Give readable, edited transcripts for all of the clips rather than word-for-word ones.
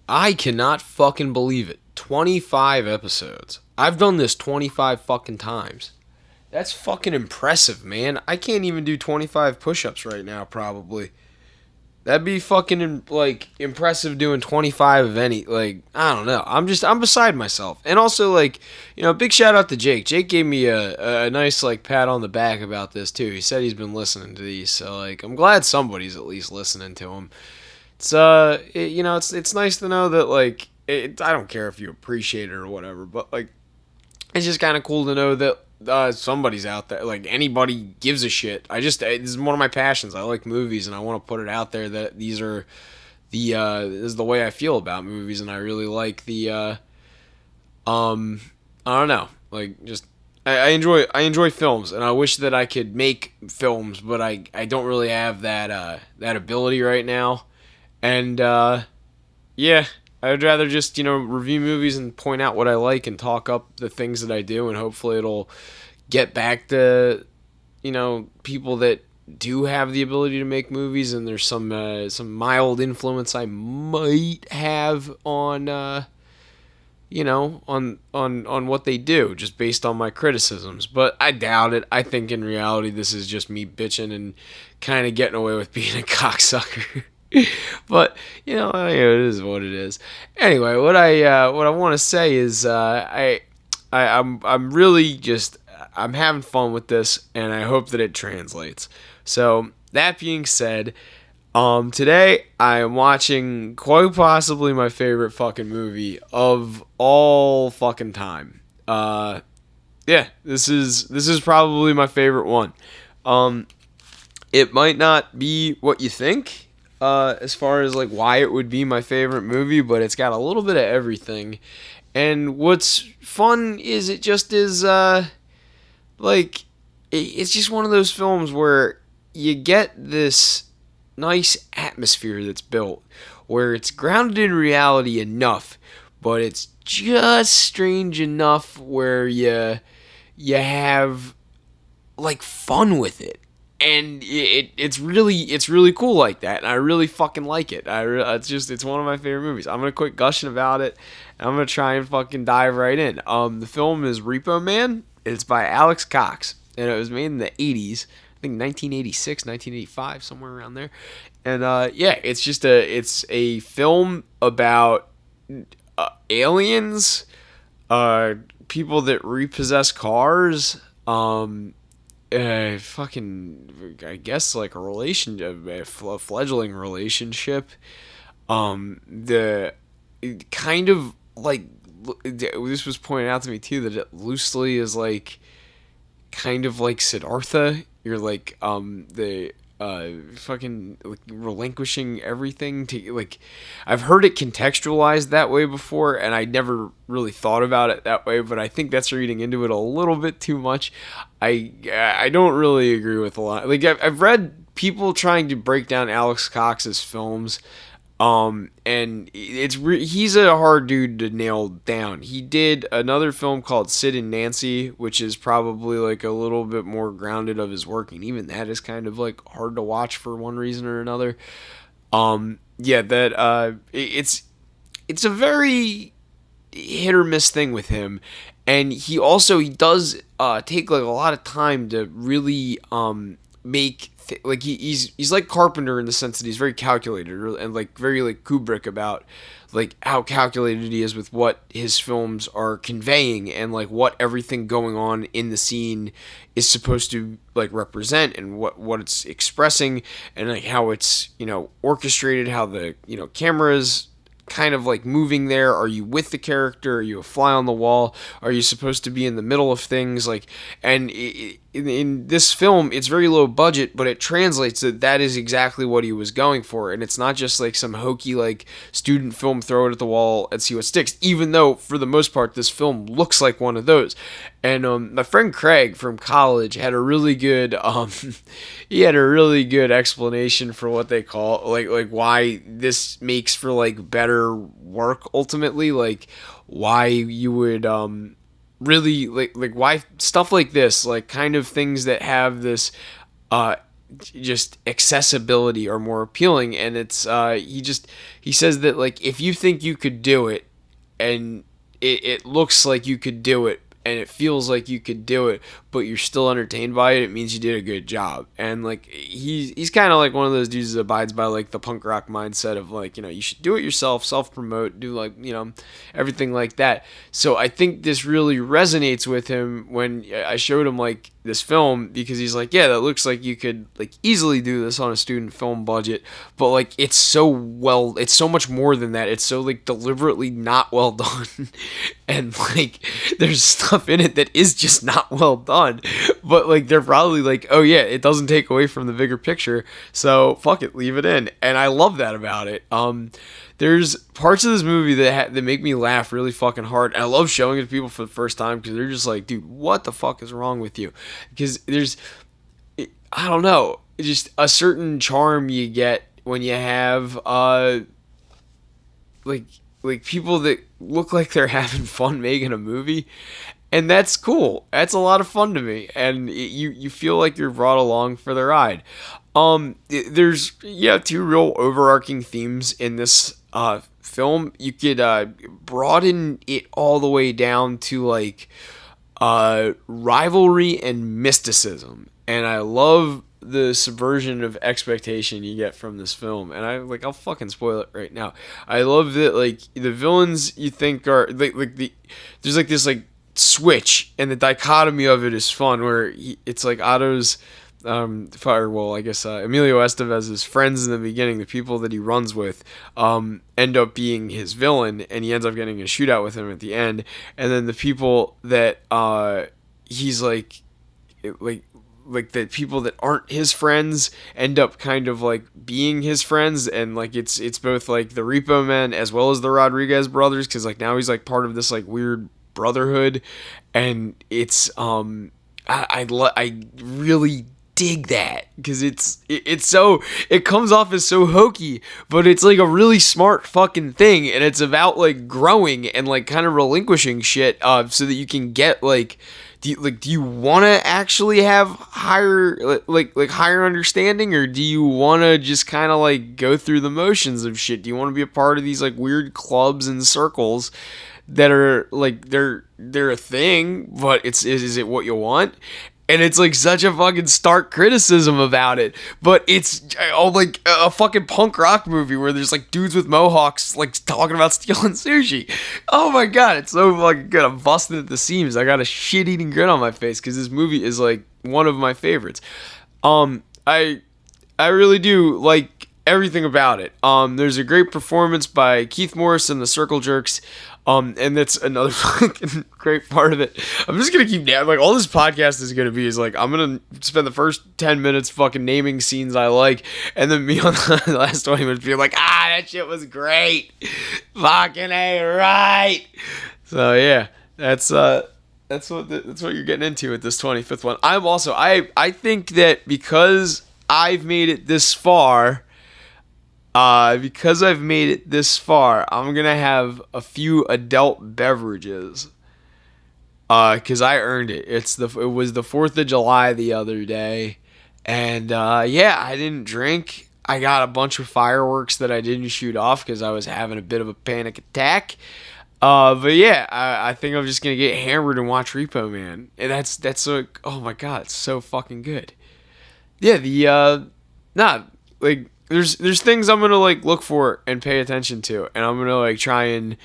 I cannot fucking believe it. 25 episodes. I've done this 25 fucking times. That's fucking impressive, man. I can't even do 25 push-ups right now, probably. That'd be fucking like impressive doing 25 of any, like, I don't know. I'm beside myself. And also, like, big shout out to Jake. Jake gave me a nice like pat on the back about this too. He said he's been listening to these, so like I'm glad somebody's at least listening to them. It's nice to know that like I don't care if you appreciate it or whatever, but like it's just kind of cool to know that somebody's out there, like anybody gives a shit. This is one of my passions. I like movies, and I want to put it out there that these are this is the way I feel about movies, and I really like I don't know, like just I enjoy films, and I wish that I could make films, but I don't really have that ability right now, and yeah, I'd rather just, review movies and point out what I like and talk up the things that I do, and hopefully it'll get back to, people that do have the ability to make movies, and there's some mild influence I might have on on what they do, just based on my criticisms. But I doubt it. I think in reality this is just me bitching and kind of getting away with being a cocksucker. But it is what it is. Anyway, what I want to say is I'm really just I'm having fun with this, and I hope that it translates. So that being said, today I am watching quite possibly my favorite fucking movie of all fucking time. Yeah, this is probably my favorite one. Um, it might not be what you think, as far as like why it would be my favorite movie, but it's got a little bit of everything. And what's fun is it just is like it's just one of those films where you get this nice atmosphere that's built where it's grounded in reality enough, but it's just strange enough where you have like fun with it, and it's really cool like that, and I really fucking like it. It's one of my favorite movies. I'm gonna quit gushing about it, and I'm gonna try and fucking dive right in. The film is Repo Man. It's by Alex Cox, and it was made in the 80s. I think 1986, 1985, somewhere around there. And yeah, it's a film about aliens, people that repossess cars, fucking, I guess like a fledgling relationship. The kind of like this was pointed out to me too, that it loosely is like kind of like Siddhartha. You're like the fucking like relinquishing everything to like. I've heard it contextualized that way before, and I never really thought about it that way. But I think that's reading into it a little bit too much. I don't really agree with a lot. Like I've read people trying to break down Alex Cox's films. And he's a hard dude to nail down. He did another film called Sid and Nancy, which is probably like a little bit more grounded of his work, and even that is kind of like hard to watch for one reason or another. Yeah, that it's a very hit or miss thing with him, and he does take like a lot of time to really make like he's like Carpenter in the sense that he's very calculated, and like very like Kubrick about like how calculated he is with what his films are conveying, and like what everything going on in the scene is supposed to like represent, and what it's expressing, and like how it's orchestrated, how the cameras kind of like moving there. Are you with the character? Are you a fly on the wall? Are you supposed to be in the middle of things? Like, and in this film, it's very low budget, but it translates that is exactly what he was going for. And it's not just like some hokey like student film, throw it at the wall and see what sticks. Even though for the most part, this film looks like one of those. And my friend Craig from college had a really good he had a really good explanation for what they call like why this makes for like better work ultimately, like why you would really like why stuff like this, like kind of things that have this just accessibility are more appealing. And it's he says that like if you think you could do it, and it looks like you could do it, and it feels like you could do it, but you're still entertained by it, it means you did a good job. And like he's kind of like one of those dudes that abides by like the punk rock mindset of like, you should do it yourself, self-promote, do like, everything like that. So I think this really resonates with him when I showed him like this film, because he's like, yeah, that looks like you could like easily do this on a student film budget, but like it's so much more than that. It's so like deliberately not well done. And like there's stuff in it that is just not well done, but like they're probably like, oh yeah, it doesn't take away from the bigger picture, so fuck it, leave it in. And I love that about it. There's parts of this movie that make me laugh really fucking hard, and I love showing it to people for the first time because they're just like, dude, what the fuck is wrong with you? Because there's, I don't know, just a certain charm you get when you have like people that look like they're having fun making a movie, and that's cool. That's a lot of fun to me, and you feel like you're brought along for the ride. There's two real overarching themes in this film. You could broaden it all the way down to like rivalry and mysticism, and I love the subversion of expectation you get from this film. And I'll fucking spoil it right now. I love that like the villains you think are there's like this like switch, and the dichotomy of it is fun, where it's like Otto's I guess Emilio Estevez's friends in the beginning, the people that he runs with, end up being his villain, and he ends up getting a shootout with him at the end. And then the people that he's like the people that aren't his friends end up kind of like being his friends, and like it's both like the Repo Men as well as the Rodriguez brothers, because like now he's like part of this like weird brotherhood. And it's I really dig that, because it's so, it comes off as so hokey, but it's like a really smart fucking thing, and it's about like growing and like kind of relinquishing shit so that you can get like, do you want to actually have higher higher understanding, or do you want to just kind of like go through the motions of shit? Do you want to be a part of these like weird clubs and circles that are like they're a thing, but is it what you want? And it's like such a fucking stark criticism about it, but it's like a fucking punk rock movie where there's like dudes with mohawks like talking about stealing sushi. Oh my god, it's so fucking good. I'm busting at the seams. I got a shit-eating grin on my face because this movie is like one of my favorites. I really do like everything about it. There's a great performance by Keith Morris and the Circle Jerks. And that's another fucking great part of it. I'm just gonna keep like all this podcast is gonna be is like I'm gonna spend the first 10 minutes fucking naming scenes I like, and then me on the last 20 minutes being like, that shit was great, fucking A, right? So yeah, that's what you're getting into with this 25th one. I'm also I think that because I've made it this far. Because I've made it this far, I'm gonna have a few adult beverages. Cause I earned it. It was the 4th of July the other day, and I didn't drink. I got a bunch of fireworks that I didn't shoot off because I was having a bit of a panic attack. But yeah, I think I'm just gonna get hammered and watch Repo Man, and that's so. Oh my god, it's so fucking good. Yeah, There's things I'm gonna like look for and pay attention to, and I'm gonna like try and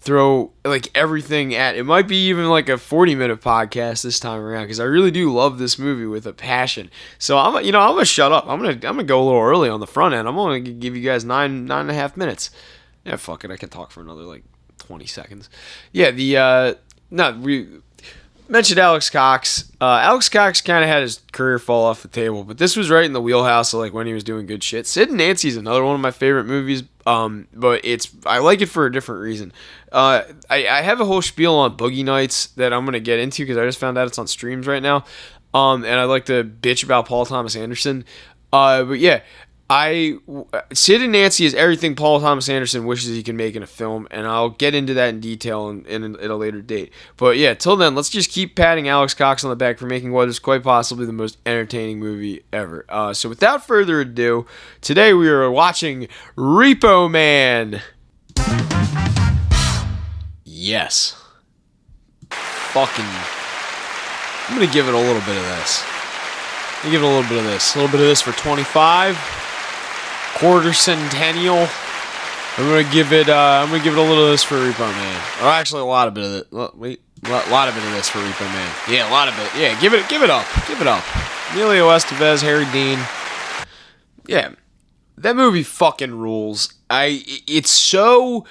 throw like everything at it. Might be even like a 40-minute podcast this time around, because I really do love this movie with a passion. So I'm gonna shut up. I'm gonna go a little early on the front end. I'm gonna give you guys nine and a half minutes. Yeah, fuck it. I can talk for another like 20 seconds. Yeah, we mentioned Alex Cox. Alex Cox kind of had his career fall off the table, but this was right in the wheelhouse of like when he was doing good shit. Sid and Nancy is another one of my favorite movies, but I like it for a different reason. I have a whole spiel on Boogie Nights that I'm gonna get into because I just found out it's on streams right now. And I'd like to bitch about Paul Thomas Anderson. But yeah, Sid and Nancy is everything Paul Thomas Anderson wishes he could make in a film, and I'll get into that in detail at a later date. But yeah, till then, let's just keep patting Alex Cox on the back for making what is quite possibly the most entertaining movie ever. So without further ado, today we are watching Repo Man. Yes. Fucking. I'm gonna give it a little bit of this. I'm gonna give it a little bit of this. A little bit of this for 25. QuARtErCenTeNiAL. I'm gonna give it a little of this for Repo Man. Or actually a lot of bit of it. Wait, a lot of bit of this for Repo Man. Yeah, a lot of it. Yeah, give it up. Give it up. Emilio Estevez, Harry Dean. Yeah. That movie fucking rules. It's so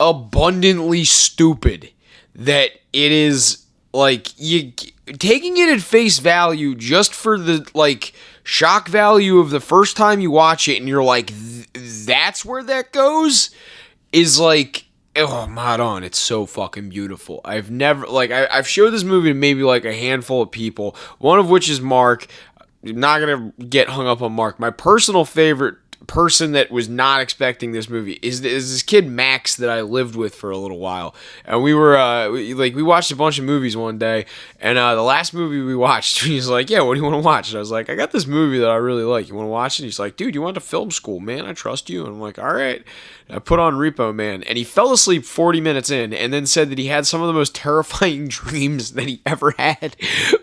abundantly stupid that it is like you taking it at face value just for the like shock value of the first time you watch it and you're like that's where that goes is like oh my god, it's so fucking beautiful. I've never like I've showed this movie to maybe like a handful of people, one of which is Mark. I'm not gonna get hung up on Mark. My personal favorite person that was not expecting this movie is this kid Max that I lived with for a little while, and we were we watched a bunch of movies one day, and the last movie we watched, he's like, yeah, what do you want to watch? And I was like, I got this movie that I really like, you want to watch it? And he's like, dude, you went to film school, man, I trust you. And I'm like, all right. And I put on Repo Man, and he fell asleep 40 minutes in, and then said that he had some of the most terrifying dreams that he ever had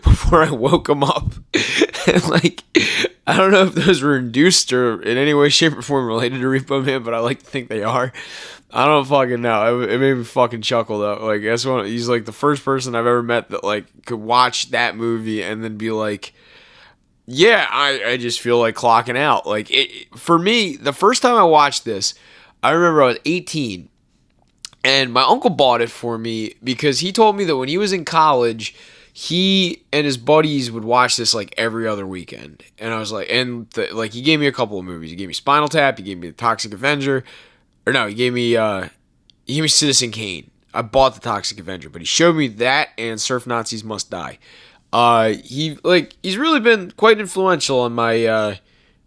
before I woke him up. And like, I don't know if those were induced or in any way, shape, or form related to Repo Man, but I like to think they are. I don't fucking know. It made me fucking chuckle though. Like that's one. He's like the first person I've ever met that like could watch that movie and then be like, yeah, I just feel like clocking out. Like for me, the first time I watched this, I remember I was 18, and my uncle bought it for me because he told me that when he was in college, he and his buddies would watch this like every other weekend. And I was like, he gave me a couple of movies. He gave me Spinal Tap. He gave me The Toxic Avenger. Or no, he gave me Citizen Kane. I bought The Toxic Avenger, but he showed me that and Surf Nazis Must Die. He's really been quite influential on my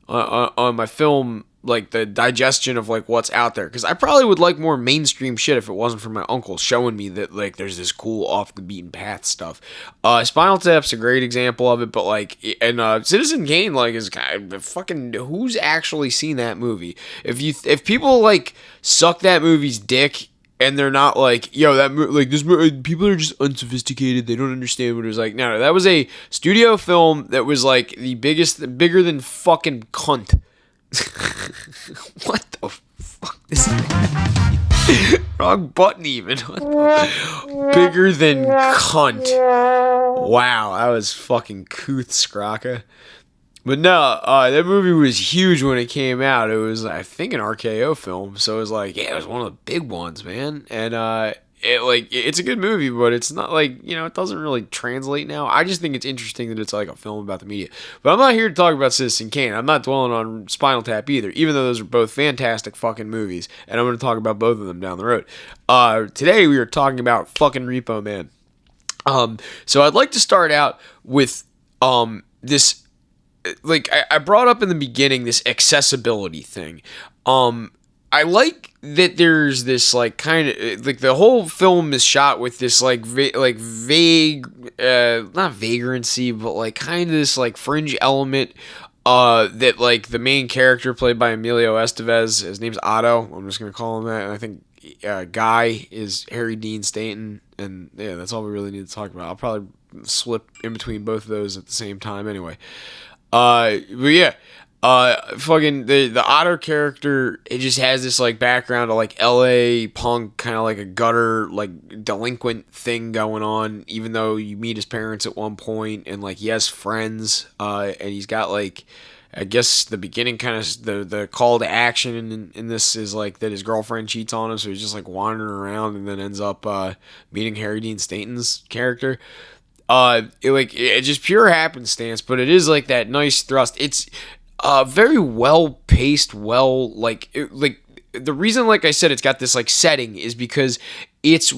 on my film, like the digestion of like what's out there, because I probably would like more mainstream shit if it wasn't for my uncle showing me that like there's this cool off the beaten path stuff. Spinal Tap's a great example of it, but like, and Citizen Kane like is kind of fucking, who's actually seen that movie? If people like suck that movie's dick and they're not like, yo, people are just unsophisticated, they don't understand what it was like. No, that was a studio film that was like bigger than fucking cunt. What the fuck is that? Wrong button even. Bigger than cunt. Wow, that was fucking couth scraka. But no, that movie was huge when it came out. It was, I think, an RKO film, so it was like, yeah, it was one of the big ones, man. And it's a good movie, but it's not like, it doesn't really translate now. I just think it's interesting that it's like a film about the media. But I'm not here to talk about Citizen Kane. I'm not dwelling on Spinal Tap either, even though those are both fantastic fucking movies, and I'm going to talk about both of them down the road. Today we are talking about fucking Repo Man. So I'd like to start out with this. Like I brought up in the beginning, this accessibility thing. I like that there's this like kind of like the whole film is shot with this like vague, not vagrancy, but like kind of this like fringe element. That like the main character played by Emilio Estevez, his name's Otto. I'm just gonna call him that. And I think Guy is Harry Dean Stanton, and yeah, that's all we really need to talk about. I'll probably slip in between both of those at the same time anyway. But yeah, fucking the Otter character, it just has this like background of like LA punk, kind of like a gutter, like delinquent thing going on, even though you meet his parents at one point, and like he has friends, and he's got like, I guess the beginning kind of the call to action in this is like that his girlfriend cheats on him, so he's just like wandering around and then ends up meeting Harry Dean Stanton's character. It's just pure happenstance, but it is like that nice thrust. It's very well paced, the reason, like I said, it's got this like setting is because it's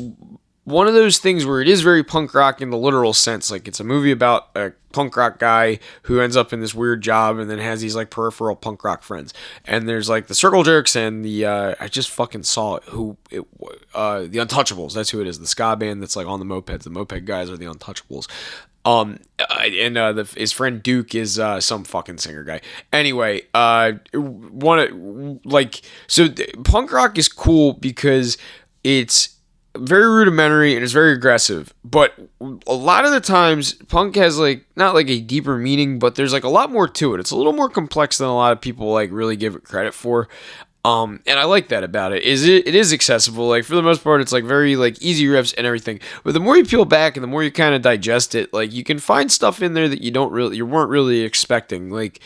one of those things where it is very punk rock in the literal sense. Like, it's a movie about a punk rock guy who ends up in this weird job and then has these like peripheral punk rock friends. And there's like the Circle Jerks and the I just fucking saw it. The Untouchables. That's who it is. The ska band that's like on the mopeds. The moped guys are the Untouchables. His friend Duke is some fucking singer guy. Anyway, punk rock is cool because it's very rudimentary and it's very aggressive, but a lot of the times punk has like not like a deeper meaning, but there's like a lot more to it. It's a little more complex than a lot of people like really give it credit for. And I like that about it. It is accessible. Like, for the most part, it's like very like easy riffs and everything. But the more you peel back and the more you kind of digest it, like, you can find stuff in there that you weren't really expecting. Like,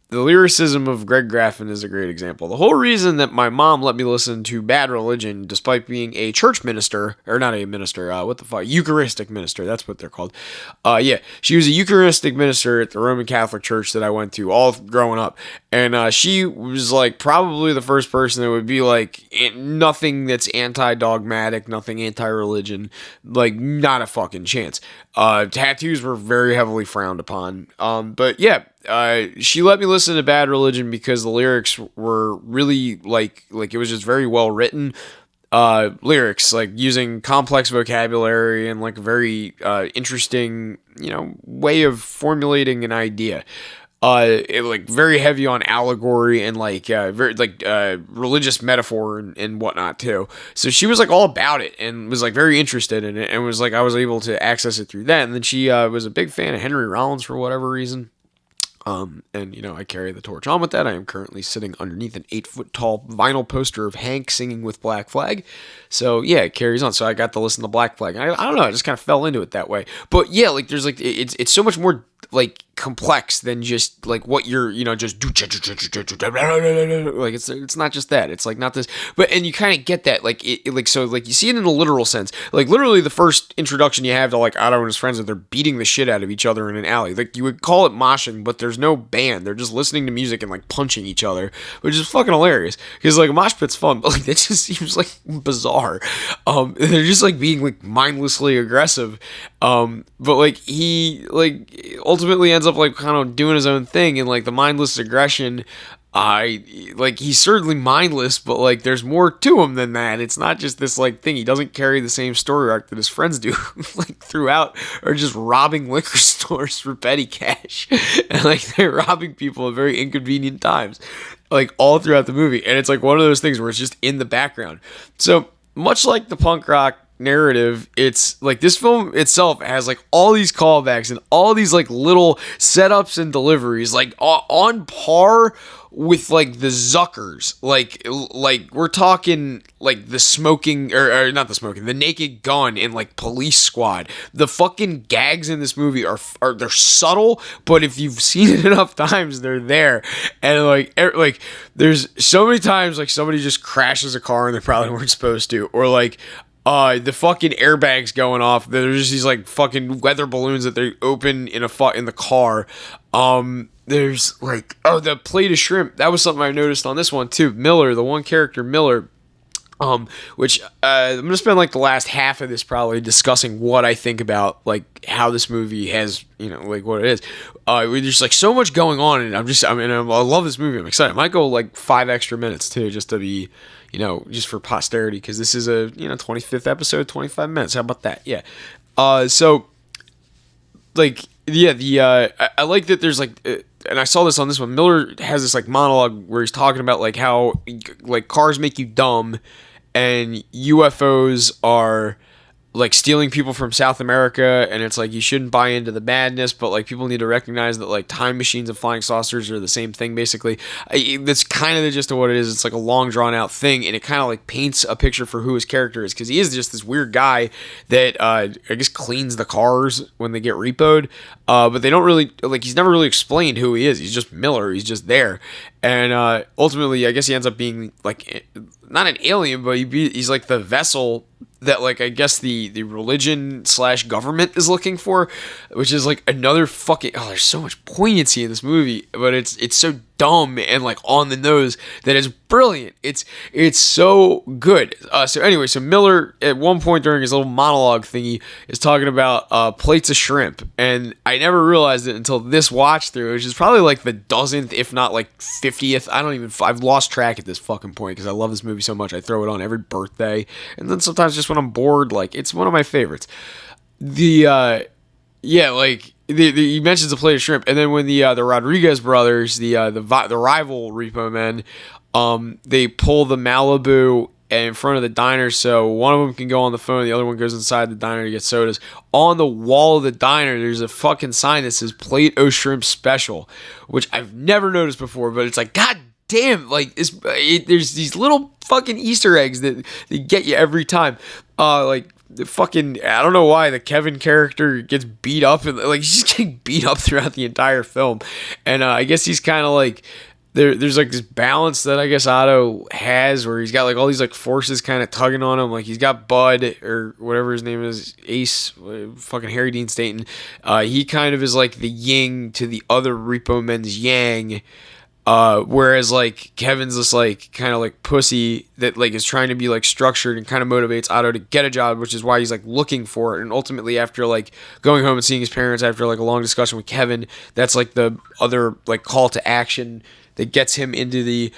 the lyricism of Greg Graffin is a great example. The whole reason that my mom let me listen to Bad Religion, despite being a church minister, or not a minister, Eucharistic minister, that's what they're called. She was a Eucharistic minister at the Roman Catholic Church that I went to all growing up. And she was like probably the first person that would be like, nothing that's anti-dogmatic, nothing anti-religion, like, not a fucking chance. Tattoos were very heavily frowned upon. She let me listen to Bad Religion because the lyrics were really like it was just very well written lyrics, like using complex vocabulary and like a very interesting, way of formulating an idea. Like very heavy on allegory and religious metaphor and whatnot too. So she was like all about it and was like very interested in it and was like, I was able to access it through that. And then she was a big fan of Henry Rollins for whatever reason. I carry the torch on with that. I am currently sitting underneath an 8-foot tall vinyl poster of Hank singing with Black Flag. So yeah, it carries on. So I got to listen to Black Flag. I don't know. I just kind of fell into it that way. But yeah, like there's like, it's so much more like complex than just like what you're, just do like it's not just that. It's like not this, but and you kind of get that like so like you see it in a literal sense. Like literally the first introduction you have to like Otto and his friends, they're beating the shit out of each other in an alley. Like you would call it moshing, but there's no band. They're just listening to music and like punching each other, which is fucking hilarious because like a mosh pit's fun, but like that just seems like bizarre. They're just like being like mindlessly aggressive. But like he like ultimately ends up like kind of doing his own thing and like the mindless aggression. He's certainly mindless, but like there's more to him than that. It's not just this like thing. He doesn't carry the same story arc that his friends do like throughout, or just robbing liquor stores for petty cash and like they're robbing people at very inconvenient times, like all throughout the movie. And it's like one of those things where it's just in the background. So much like the punk rock narrative, it's like this film itself has like all these callbacks and all these like little setups and deliveries like on par with like the Zuckers, like we're talking like the smoking or not the smoking, the Naked Gun and like Police Squad. The fucking gags in this movie are they're subtle, but if you've seen it enough times, they're there. And like there's so many times like somebody just crashes a car and they probably weren't supposed to, or like the fucking airbags going off. There's just these like fucking weather balloons that they open in the car. There's like, the plate of shrimp. That was something I noticed on this one too. Miller, the one character Miller, which I'm gonna spend like the last half of this probably discussing what I think about like how this movie has, like what it is. There's like so much going on, and I love this movie. I'm excited. I might go like 5 extra minutes too, just to be, just for posterity, because this is a 25th episode, 25 minutes. How about that? Yeah. So like yeah, I like that there's like. And I saw this on this one. Miller has this like monologue where he's talking about like how like cars make you dumb and UFOs are like stealing people from South America, and it's like you shouldn't buy into the madness, but like people need to recognize that like time machines and flying saucers are the same thing basically. That's kind of the gist of what it is. It's like a long drawn out thing, and it kind of like paints a picture for who his character is, because he is just this weird guy that I guess cleans the cars when they get repoed, but they don't really like, he's never really explained who he is. He's just Miller. He's just there. And ultimately I guess he ends up being like not an alien, but he's like the vessel that like I guess the religion / government is looking for, which is like another fucking there's so much poignancy in this movie, but it's so dumb and like on the nose that is brilliant. It's so good. So anyway, so Miller at one point during his little monologue thingy is talking about plates of shrimp, and I never realized it until this watch through, which is probably like the dozenth, if not like 50th. I've lost track at this fucking point because I love this movie so much. I throw it on every birthday, and then sometimes just when I'm bored, like it's one of my favorites. Yeah, like he mentions a plate of shrimp, and then when the Rodriguez brothers, the rival repo men, they pull the Malibu in front of the diner, so one of them can go on the phone, the other one goes inside the diner to get sodas. On the wall of the diner, there's a fucking sign that says "Plate o' Shrimp Special," which I've never noticed before, but it's like, god damn, like there's these little fucking Easter eggs that they get you every time. Like the fucking, I don't know why the Kevin character gets beat up, and like he's just getting beat up throughout the entire film, and I guess he's kind of like there's like this balance that I guess Otto has where he's got like all these like forces kind of tugging on him. Like he's got Bud or whatever his name is, Ace, fucking Harry Dean Stanton. He kind of is like the yin to the other repo men's yang. Whereas like Kevin's this like kind of like pussy that like is trying to be like structured and kind of motivates Otto to get a job, which is why he's like looking for it. And ultimately after like going home and seeing his parents after like a long discussion with Kevin, that's like the other like call to action that gets him into the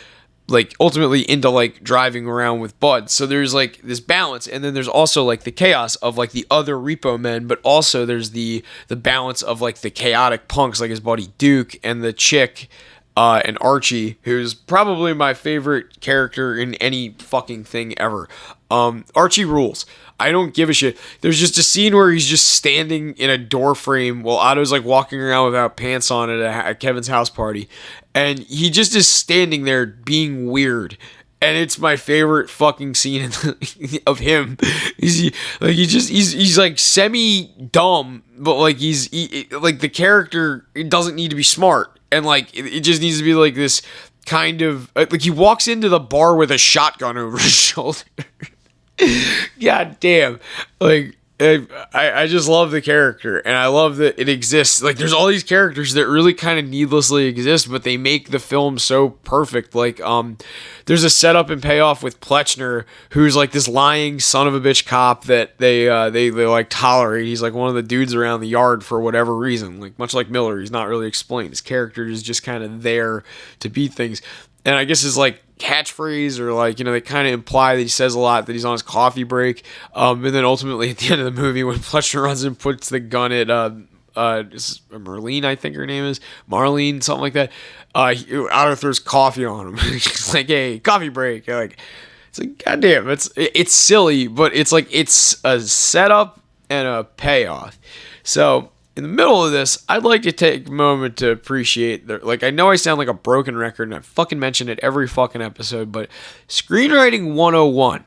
like ultimately into like driving around with Bud. So there's like this balance, and then there's also like the chaos of like the other repo men, but also there's the balance of like the chaotic punks like his buddy Duke and the chick and Archie, who's probably my favorite character in any fucking thing ever. Archie rules. I don't give a shit. There's just a scene where he's just standing in a door frame while Otto's like walking around without pants on at Kevin's house party, and he just is standing there being weird. And it's my favorite fucking scene of him. He's like semi dumb, but like like the character, it doesn't need to be smart. And like it just needs to be like this kind of like he walks into the bar with a shotgun over his shoulder. God damn. Like I just love the character, and I love that it exists. Like there's all these characters that really kind of needlessly exist, but they make the film so perfect. Like there's a setup and payoff with Pletchner, who's like this lying son of a bitch cop that they like tolerate. He's like one of the dudes around the yard for whatever reason. Like much like Miller, he's not really explained. His character is just kind of there to beat things. And I guess his like catchphrase, or like, you know, they kind of imply that he says a lot, that he's on his coffee break. And then ultimately at the end of the movie, when Pletchner runs and puts the gun at Marlene, I think her name is Marlene, something like that. Otto throws coffee on him. He's like, "Hey, coffee break." Like, it's like, goddamn, it's silly, but it's like it's a setup and a payoff. So in the middle of this, I'd like to take a moment to appreciate like, I know I sound like a broken record and I fucking mention it every fucking episode, but screenwriting 101.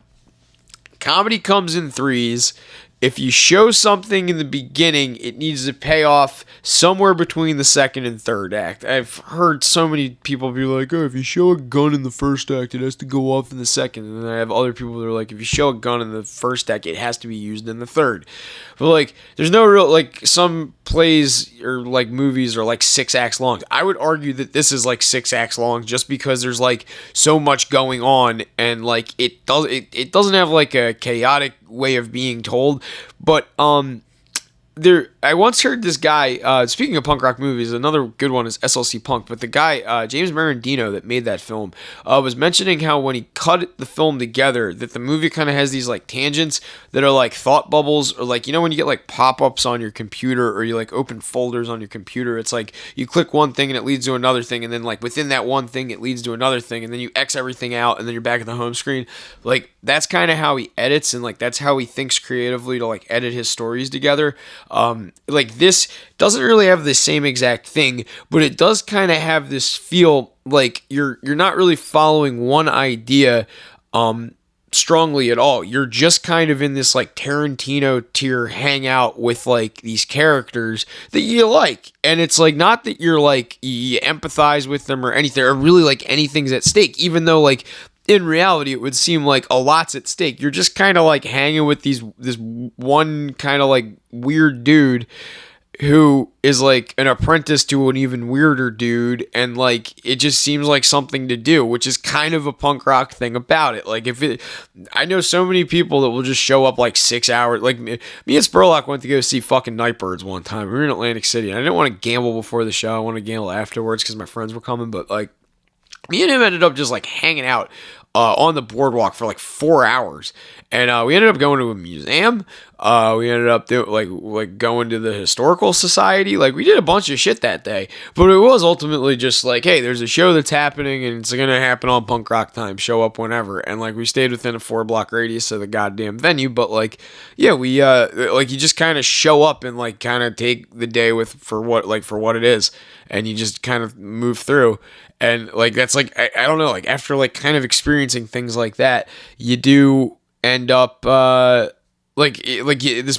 Comedy comes in threes. If you show something in the beginning, it needs to pay off somewhere between the second and third act. I've heard so many people be like, "Oh, if you show a gun in the first act, it has to go off in the second." And then I have other people that are like, "If you show a gun in the first act, it has to be used in the third." But like, there's no real, like, some plays or like movies are like 6 acts long. I would argue that this is like 6 acts long just because there's like so much going on, and like it doesn't have like a chaotic way of being told. But I once heard this guy, speaking of punk rock movies, another good one is SLC Punk, but the guy, James Marandino, that made that film, was mentioning how when he cut the film together, that the movie kind of has these like tangents that are like thought bubbles, or like, you know, when you get like pop-ups on your computer, or you like open folders on your computer, it's like you click one thing and it leads to another thing, and then like within that one thing it leads to another thing, and then you X everything out, and then you're back at the home screen. Like, that's kind of how he edits, and like that's how he thinks creatively to like edit his stories together. Like, this doesn't really have the same exact thing, but it does kind of have this feel like you're not really following one idea strongly at all. You're just kind of in this like Tarantino tier hangout with like these characters that you like, and it's like not that you're like you empathize with them or anything, or really like anything's at stake, even though like in reality it would seem like a lot's at stake. You're just kind of like hanging with this one kind of like weird dude, who is like an apprentice to an even weirder dude, and like it just seems like something to do, which is kind of a punk rock thing about it. Like if it, I know so many people that will just show up like 6 hours. Like me and Spurlock went to go see fucking Nightbirds one time. We were in Atlantic City, and I didn't want to gamble before the show. I wanted to gamble afterwards because my friends were coming, but like me and him ended up just like hanging out on the boardwalk for like 4 hours, and we ended up going to a museum. We ended up like going to the historical society. Like we did a bunch of shit that day, but it was ultimately just like, hey, there's a show that's happening, and it's gonna happen on punk rock time. Show up whenever, and like we stayed within a 4 block radius of the goddamn venue. But like, yeah, we like you just kind of show up and like kind of take the day for what it is, and you just kind of move through. And like that's like I don't know, like after like kind of experiencing things like that, you do end up this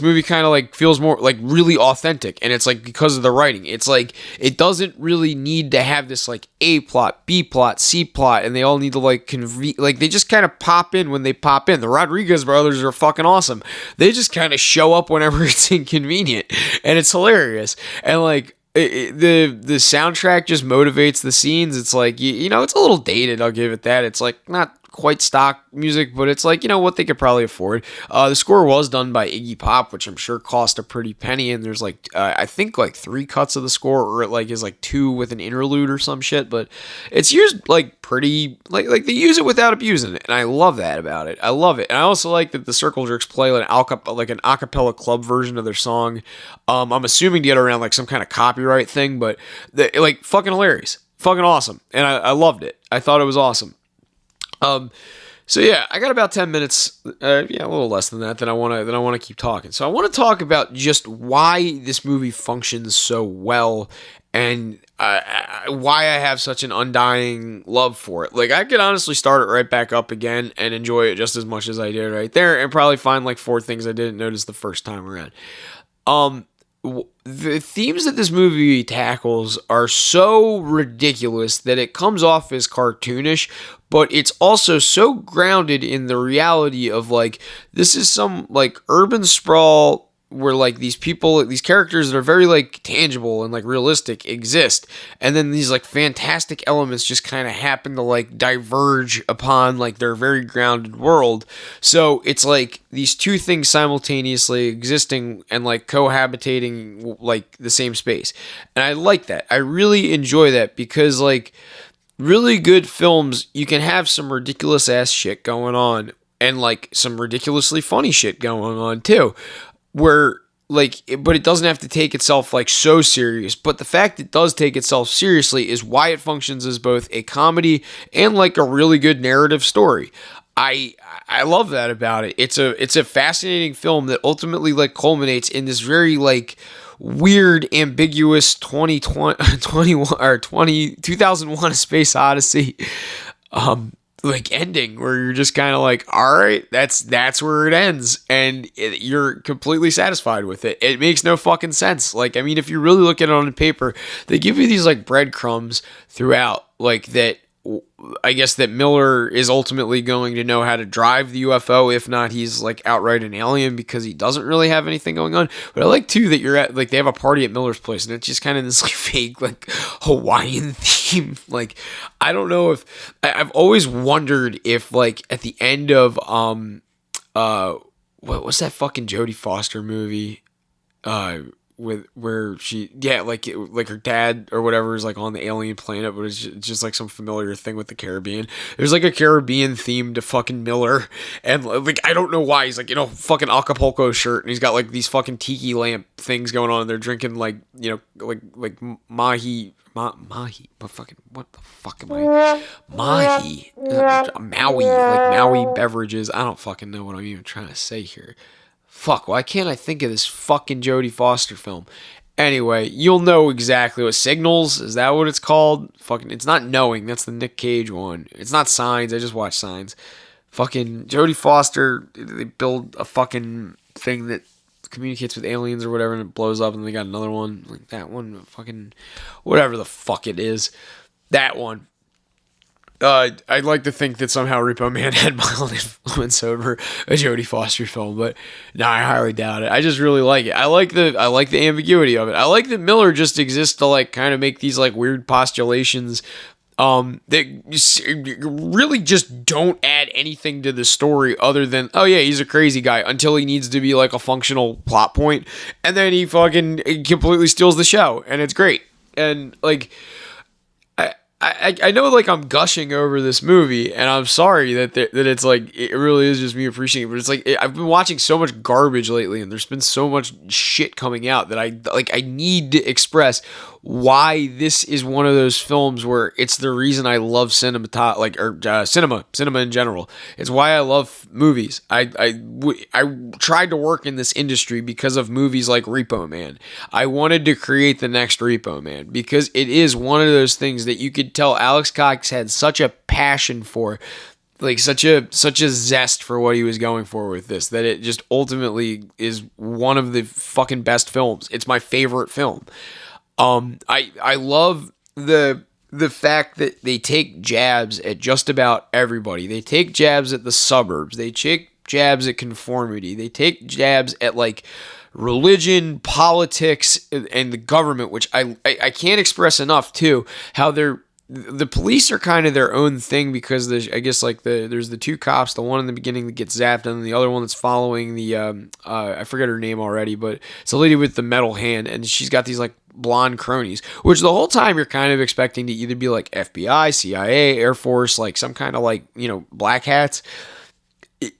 movie kind of like feels more like really authentic, and it's like because of the writing. It's like it doesn't really need to have this like A plot, B plot, C plot, and they all need to like like they just kind of pop in when they pop in. The Rodriguez brothers are fucking awesome. They just kind of show up whenever it's inconvenient, and it's hilarious. And like the soundtrack just motivates the scenes. It's like you know, it's a little dated, I'll give it that. It's like not quite stock music, but it's like, you know, what they could probably afford. The score was done by Iggy Pop, which I'm sure cost a pretty penny, and there's like I think like 3 cuts of the score, or it like is like 2 with an interlude or some shit, but it's used like pretty like they use it without abusing it, and I love that about it. I love it. And I also like that the Circle Jerks play like an a cappella club version of their song. I'm assuming to get around like some kind of copyright thing, but like fucking hilarious, fucking awesome, and I loved it. I thought it was awesome. So yeah, I got about 10 minutes, a little less than that, I want to keep talking. So I want to talk about just why this movie functions so well, and why I have such an undying love for it. Like I could honestly start it right back up again and enjoy it just as much as I did right there, and probably find like 4 things I didn't notice the first time around. The themes that this movie tackles are so ridiculous that it comes off as cartoonish, but it's also so grounded in the reality of like this is some like urban sprawl where like these characters that are very like tangible and like realistic exist, and then these like fantastic elements just kind of happen to like diverge upon like their very grounded world. So it's like these 2 things simultaneously existing and like cohabitating like the same space, and I like that. I really enjoy that, because like really good films, you can have some ridiculous ass shit going on and like some ridiculously funny shit going on too, where like, but it doesn't have to take itself like so serious. But the fact it does take itself seriously is why it functions as both a comedy and like a really good narrative story. I love that about it. It's a fascinating film that ultimately like culminates in this very like weird, ambiguous 2001 A Space Odyssey like ending, where you're just kind of like, all right, that's where it ends, and you're completely satisfied with it. It makes no fucking sense. Like, I mean, if you really look at it on the paper, they give you these like breadcrumbs throughout, like that. I guess that Miller is ultimately going to know how to drive the UFO. If not, he's like outright an alien, because he doesn't really have anything going on. But I like too that you're at like they have a party at Miller's place, and it's just kind of this like fake like Hawaiian theme. Like I don't know if I've always wondered if like at the end of what was that fucking Jodie Foster movie with where she like her dad or whatever is like on the alien planet, but it's just like some familiar thing with the Caribbean. There's like a Caribbean theme to fucking Miller, and like I don't know why he's like, you know, fucking Acapulco shirt, and he's got like these fucking tiki lamp things going on, and they're drinking like, you know, like mahi, but fucking what the fuck am I? Mahi, Maui, like Maui beverages. I don't fucking know what I'm even trying to say here. Fuck, why can't I think of this fucking Jodie Foster film? Anyway, you'll know exactly what Signals, is that what it's called? Fucking, it's not Knowing, that's the Nick Cage one. It's not Signs, I just watched Signs. Fucking Jodie Foster, they build a fucking thing that communicates with aliens or whatever, and it blows up, and they got another one, like that one, fucking, whatever the fuck it is. That one. I'd like to think that somehow Repo Man had mild influence over a Jodie Foster film, but no, I highly doubt it. I just really like it. I like the ambiguity of it. I like that Miller just exists to like kind of make these like weird postulations that really just don't add anything to the story other than, oh yeah, he's a crazy guy, until he needs to be like a functional plot point, and then he fucking completely steals the show, and it's great. And like, I know like I'm gushing over this movie, and I'm sorry that it's like it really is just me appreciating it, but it's like I've been watching so much garbage lately, and there's been so much shit coming out that I need to express why this is one of those films where it's the reason I love cinema in general. It's why I love movies. I tried to work in this industry because of movies like Repo Man. I wanted to create the next Repo Man because it is one of those things that you could tell Alex Cox had such a passion for, like such a zest for what he was going for with this, that it just ultimately is one of the fucking best films. It's my favorite film. I love the fact that they take jabs at just about everybody. They take jabs at the suburbs. They take jabs at conformity. They take jabs at like religion, politics, and the government, which I can't express enough too, how the police are kind of their own thing, because there's, I guess, like there's the two cops, the one in the beginning that gets zapped, and then the other one that's following the I forget her name already, but it's a lady with the metal hand, and she's got these like blonde cronies, which the whole time you're kind of expecting to either be like FBI, CIA, Air Force, like some kind of like, you know, black hats.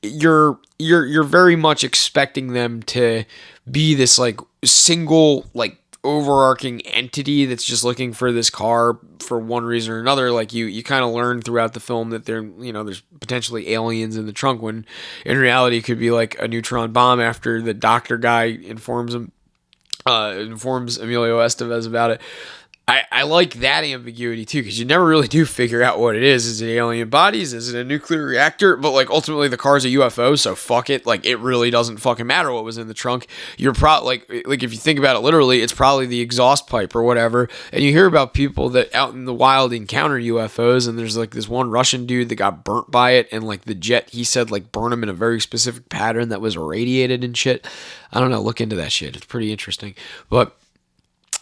You're very much expecting them to be this like single like overarching entity that's just looking for this car for one reason or another. Like you kind of learn throughout the film that there's potentially aliens in the trunk, when in reality it could be like a neutron bomb after the doctor guy informs Emilio Estevez about it. I like that ambiguity too, because you never really do figure out what it is. Is it alien bodies? Is it a nuclear reactor? But like ultimately the car's a UFO, so fuck it. Like it really doesn't fucking matter what was in the trunk. You're probably like if you think about it literally, it's probably the exhaust pipe or whatever. And you hear about people that out in the wild encounter UFOs, and there's like this one Russian dude that got burnt by it, and like the jet, he said, like burned him in a very specific pattern that was irradiated and shit. I don't know, look into that shit. It's pretty interesting. But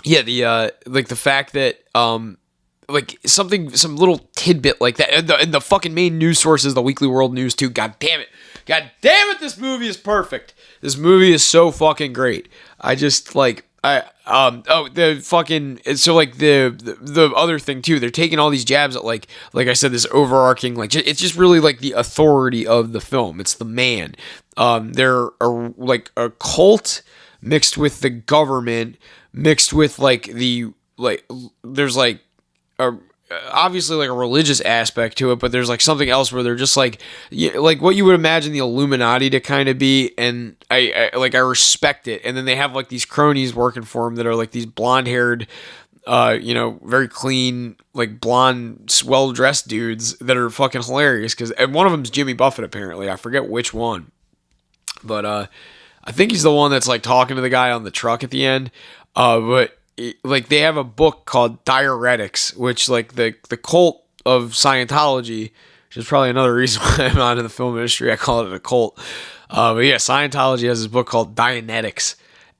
yeah, the fact that like some little tidbit like that, and the fucking main news source is the Weekly World News too. God damn it, this movie is perfect. This movie is so fucking great. I just like the other thing too. They're taking all these jabs at like I said, this overarching like it's just really like the authority of the film. It's the man. They're like a cult mixed with the government, mixed with like there's like a obviously like a religious aspect to it, but there's like something else where they're just like what you would imagine the Illuminati to kind of be, and I respect it. And then they have like these cronies working for them that are like these blonde-haired, very clean, like blonde, well-dressed dudes that are fucking hilarious. And one of them's Jimmy Buffett apparently. I forget which one, but I think he's the one that's like talking to the guy on the truck at the end. But like they have a book called Diuretics, which like the cult of Scientology, which is probably another reason why I'm not in the film industry. I call it a cult. But yeah, Scientology has this book called Dianetics.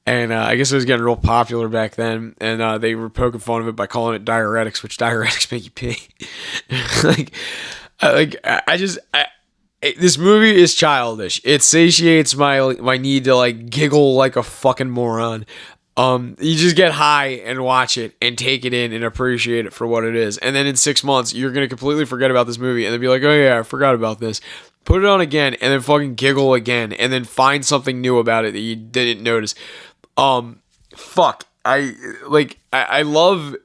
And I guess it was getting real popular back then. And they were poking fun of it by calling it diuretics, which diuretics make you pee. This movie is childish. It satiates my need to like giggle like a fucking moron. You just get high and watch it and take it in and appreciate it for what it is. And then in 6 months, you're going to completely forget about this movie and then be like, oh yeah, I forgot about this. Put it on again and then fucking giggle again and then find something new about it that you didn't notice. Fuck. I love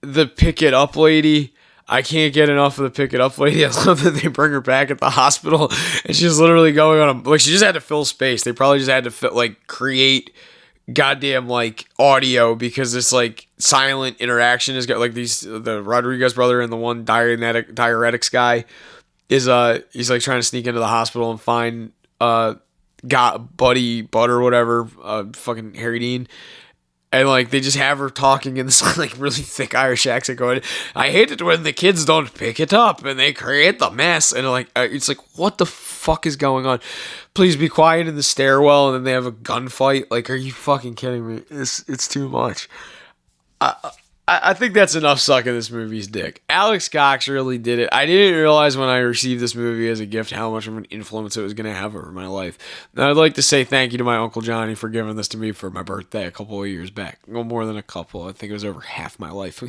the pick it up lady. I can't get enough of the pick it up lady. I love that they bring her back at the hospital and she's literally going on she just had to fill space. They probably just had to create goddamn like audio, because this like silent interaction has got like the Rodriguez brother and the one diuretics guy is he's like trying to sneak into the hospital and find got Buddy Butt or whatever, fucking Harry Dean, And like they just have her talking in this like really thick Irish accent, going, "I hate it when the kids don't pick it up and they create the mess." And like it's like, what the fuck is going on? Please be quiet in the stairwell, and then they have a gunfight. Like, are you fucking kidding me? It's too much. I think that's enough sucking this movie's dick. Alex Cox really did it. I didn't realize when I received this movie as a gift how much of an influence it was going to have over my life. And I'd like to say thank you to my Uncle Johnny for giving this to me for my birthday a couple of years back. Well, more than a couple. I think it was over half my life,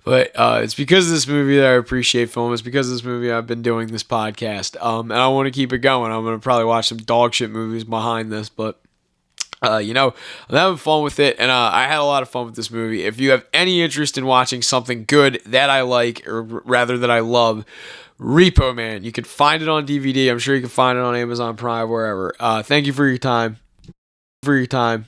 But it's because of this movie that I appreciate film. It's because of this movie I've been doing this podcast. And I want to keep it going. I'm going to probably watch some dog shit movies behind this, but I'm having fun with it, and I had a lot of fun with this movie. If you have any interest in watching something good that I like, or rather that I love, Repo Man, you can find it on DVD. I'm sure you can find it on Amazon Prime, wherever. Thank you for your time. For your time.